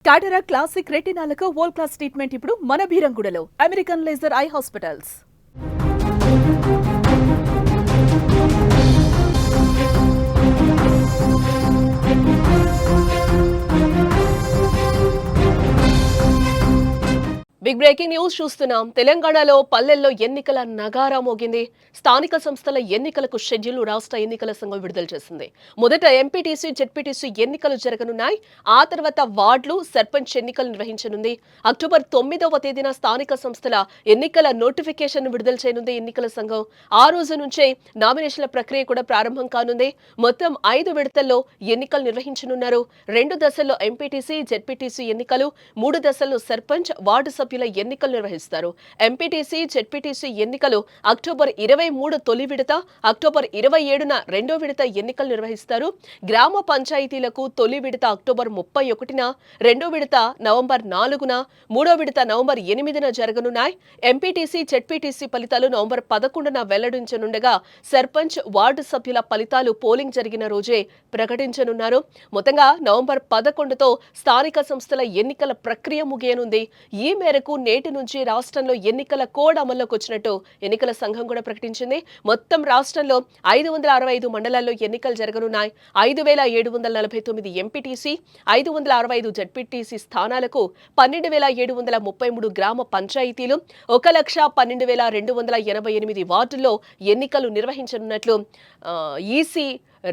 కాటరా classic రెటినాలకు world class treatment ఇప్పుడు మన భీరంగూడలో American laser eye hospitals. Big breaking news చూస్తున్నాం. తెలంగాణలో పల్లెల్లో ఎన్నికల నగారా మోగింది. స్థానిక సంస్థల ఎన్నికలకు షెడ్యూల్ రాష్ట్ర ఎన్నికల సంఘం విడుదల చేసింది. మొదట ఎంపీటీసీ, జెడ్పీటీసీ ఎన్నికలు జరగనున్నాయి. ఆ తర్వాత వార్డులు, సర్పంచ్ ఎన్నికలు నిర్వహించనుంది. అక్టోబర్ 9వ తేదీన స్థానిక సంస్థల ఎన్నికల నోటిఫికేషన్ విడుదల చేయనుంది ఎన్నికల సంఘం. ఆ రోజు నుంచే నామినేషన్ల ప్రక్రియ కూడా ప్రారంభం కానుంది. మొత్తం 5 విడతల్లో ఎన్నికలు నిర్వహించనున్నారు. 2 దశల్లో ఎంపీటీసీ, జెడ్పీటీసీ ఎన్నికలు, 3 దశల్లో సర్పంచ్, వార్డు సభ్యుల ఎన్నికలు నిర్వహిస్తారు. ఎంపీటీసీ, జెడ్పీటీసీ ఎన్నికలు అక్టోబర్ 23 తొలి విడత, అక్టోబర్ 27న రెండో విడత ఎన్నికలు నిర్వహిస్తారు. గ్రామ పంచాయతీలకు తొలి విడత అక్టోబర్ 31న, రెండో విడత నవంబర్ 4న, మూడో విడత నవంబర్ 8న జరగనున్నాయి. ఎంపీటీసీ, జెడ్పీటీసీ ఫలితాలు నవంబర్ 11న వెల్లడించనుండగా సర్పంచ్, వార్డు సభ్యుల ఫలితాలు పోలింగ్ జరిగిన రోజే ప్రకటించనున్నారు. మొత్తంగా నవంబర్ 11తో స్థానిక సంస్థల ఎన్నికల ప్రక్రియ ముగియనుంది. ఈ మేరకు నేటి నుంచి రాష్ట్రంలో ఎన్నికల కోడ్ అమల్లోకి వచ్చినట్టు ఎన్నికల సంఘం కూడా ప్రకటించింది. మొత్తం రాష్ట్రంలో 565 మండలాల్లో ఎన్నికలు జరగనున్నాయి. 5749 ఎంపీటీసీ, 565 జెడ్పీటీసీ స్థానాలకు 12733 గ్రామ పంచాయతీలు, 1,12,288 వార్డుల్లో ఎన్నికలు నిర్వహించనున్నట్లు ఈసీ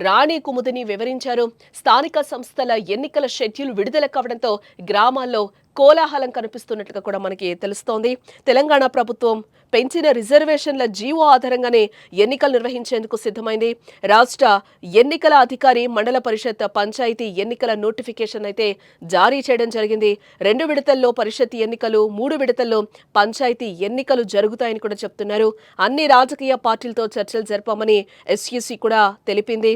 రాణి కుముదిని వివరించారు. స్థానిక సంస్థల ఎన్నికల షెడ్యూల్ విడుదల కావడంతో గ్రామాల్లో కోలాహలం కనిపిస్తున్నట్లుగా కూడా మనకి తెలుస్తోంది. తెలంగాణ ప్రభుత్వం పెంచిన రిజర్వేషన్ల జీవో ఆధారంగానే ఎన్నికలు నిర్వహించేందుకు సిద్ధమైంది. రాష్ట్ర ఎన్నికల అధికారి మండల పరిషత్, పంచాయతీ ఎన్నికల నోటిఫికేషన్ అయితే జారీ చేయడం జరిగింది. 2 విడతల్లో పరిషత్ ఎన్నికలు, 3 విడతల్లో పంచాయతీ ఎన్నికలు జరుగుతాయని కూడా చెప్తున్నారు. అన్ని రాజకీయ పార్టీలతో చర్చలు జరపమని ఎస్ఈసీ కూడా తెలిపింది.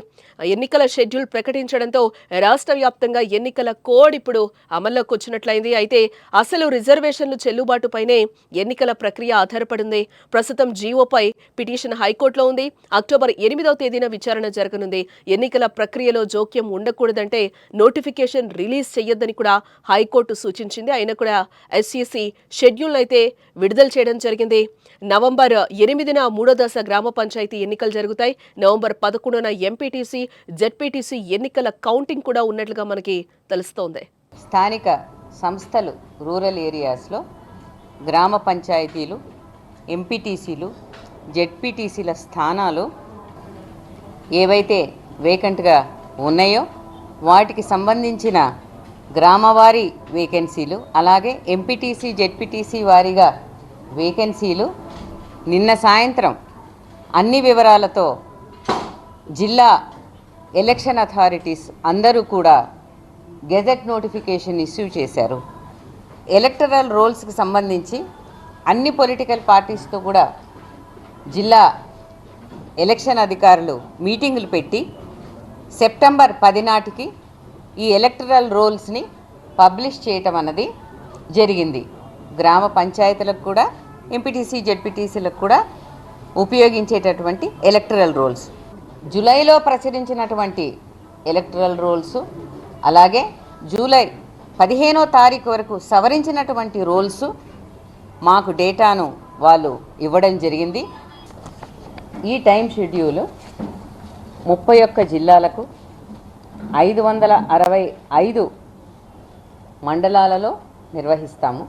ఎన్నికల షెడ్యూల్ ప్రకటించడంతో రాష్ట్ర వ్యాప్తంగా ఎన్నికల కోడ్ ఇప్పుడు అమల్లోకి వచ్చినట్లయింది. అయితే అసలు రిజర్వేషన్లు చెల్లుబాటుపైనే ఎన్నికల ప్రక్రియ ఆధారపడింది. ప్రస్తుతం జీవోపై పిటిషన్ హైకోర్టులో ఉంది. అక్టోబర్ 8వ తేదీన విచారణ జరగనుంది. ఎన్నికల ప్రక్రియలో జోక్యం ఉండకూడదంటే నోటిఫికేషన్ రిలీజ్ చేయొద్దని కూడా హైకోర్టు సూచించింది. అయినా కూడా ఎస్ఈసీ షెడ్యూల్ అయితే విడుదల చేయడం జరిగింది. నవంబర్ 8న 3వ దశ గ్రామ పంచాయతీ ఎన్నికలు జరుగుతాయి. నవంబర్ 11న ఎంపీటీసీ, జెడ్పీటీసీ ఎన్నికల కౌంటింగ్ కూడా ఉన్నట్లుగా మనకి తెలుస్తోంది. స్థానిక సంస్థలు, రూరల్ ఏరియాస్లో గ్రామ పంచాయతీలు, ఎంపీటీసీలు, జెడ్పీటీసీల స్థానాలు ఏవైతే వేకెంట్గా ఉన్నాయో వాటికి సంబంధించిన గ్రామవారీ వేకెన్సీలు, అలాగే ఎంపీటీసీ, జెడ్పీటీసీ వారీగా వేకెన్సీలు నిన్న సాయంత్రం అన్ని వివరాలతో జిల్లా ఎలక్షన్ అథారిటీస్ అందరూ కూడా గెజెట్ నోటిఫికేషన్ ఇష్యూ చేశారు. ఎలక్టరల్ రోల్స్కి సంబంధించి అన్ని పొలిటికల్ పార్టీస్తో కూడా జిల్లా ఎలక్షన్ అధికారులు మీటింగులు పెట్టి సెప్టెంబర్ 10 నాటికి ఈ ఎలక్టరల్ రోల్స్ని పబ్లిష్ చేయటం అన్నది జరిగింది. గ్రామ పంచాయతీలకు కూడా, ఎంపీటీసీ, జెడ్పీటీసీలకు కూడా ఉపయోగించేటటువంటి ఎలక్టరల్ రోల్స్, జూలైలో ప్రచురించినటువంటి ఎలక్టరల్ రోల్స్, అలాగే జూలై 15వ తారీఖు వరకు సవరించినటువంటి రోల్స్ మాకు డేటాను వాళ్ళు ఇవ్వడం జరిగింది. ఈ టైం షెడ్యూల్ 31 జిల్లాలకు 565 మండలాలలో నిర్వహిస్తాము.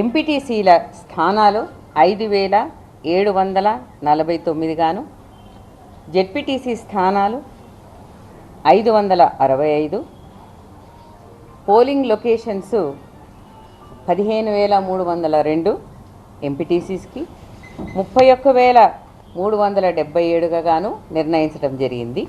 ఎంపీటీసీల స్థానాలు 5749 గాను, జెడ్పీటీసీ స్థానాలు 565, పోలింగ్ లొకేషన్స్ 15,302 ఎంపీటీసీస్కి, 31,377గా గాను నిర్ణయించడం జరిగింది.